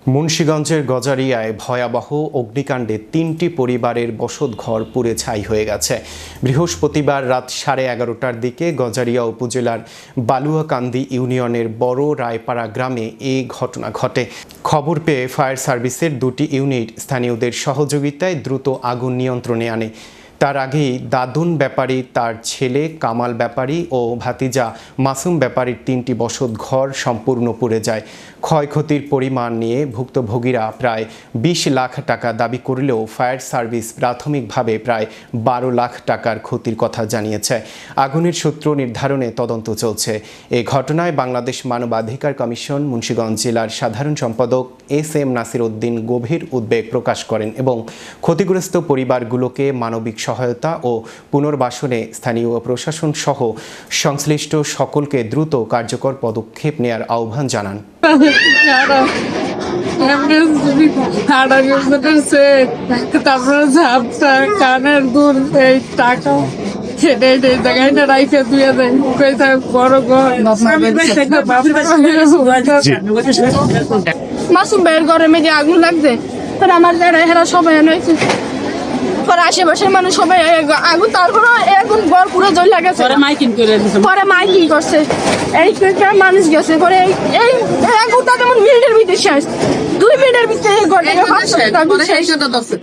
মুন্সিগঞ্জের গজারিয়ায় ভয়াবহ অগ্নিকাণ্ডে ৩টি পরিবারের বসতঘর পুড়ে ছাই হয়ে গেছে। বৃহস্পতিবার রাত 11:30টার দিকে গজারিয়া উপজেলার বালুয়াকান্দি ইউনিয়নের বড় রায়পাড়া গ্রামে এই ঘটনা ঘটে। খবর পেয়ে ফায়ার সার্ভিসের 2টি ইউনিট স্থানীয়দের সহযোগিতায় দ্রুত আগুন নিয়ন্ত্রণে আনে। তার আগেই দাদুন ব্যাপারী, তার ছেলে কামাল ব্যাপারী ও ভাতিজা মাসুম ব্যাপারীর 3টি বসতঘর সম্পূর্ণ পুড়ে যায়। ক্ষয়ক্ষতির পরিমাণ নিয়ে ভুক্তভোগীরা প্রায় 20 লাখ টাকা দাবি করলেও ফায়ার সার্ভিস প্রাথমিকভাবে প্রায় 12 লাখ টাকার ক্ষতির কথা জানিয়েছে। আগুনের সূত্র নির্ধারণে তদন্ত চলছে। এই ঘটনায় বাংলাদেশ মানবাধিকার কমিশন মুন্সিগঞ্জ জেলার সাধারণ সম্পাদক SM নাসির উদ্দিন গভীর উদ্বেগ প্রকাশ করেন এবং ক্ষতিগ্রস্ত পরিবারগুলোকে মানবিক সহায়তা ও পুনর্বাসনে স্থানীয় প্রশাসন সহ সংশ্লিষ্ট সকলকে দ্রুত কার্যকর পদক্ষেপ নেয়ার আহ্বান জানান। তারপরে ঝাপটা কানের দুল এই টাকা সেটাই জায়গায় না রাইখে দুয়ে দেয় বড় মাসুম ভাইয়ের ঘরে মেঝে আগুন লাগছে। পরে আমার হেরা সবাই এনেছে, পরে আশেপাশের মানুষ সবাই আগুন, তারপরে এখন ঘর পুরো জ্বলে গেছে। পরে মাইকিং করছে, এই মানুষ গেছে। পরে এই আগুনটা যেমন মিনিটের ভিতরে শেষ, 2 মিনিটের ভিতরে ঘর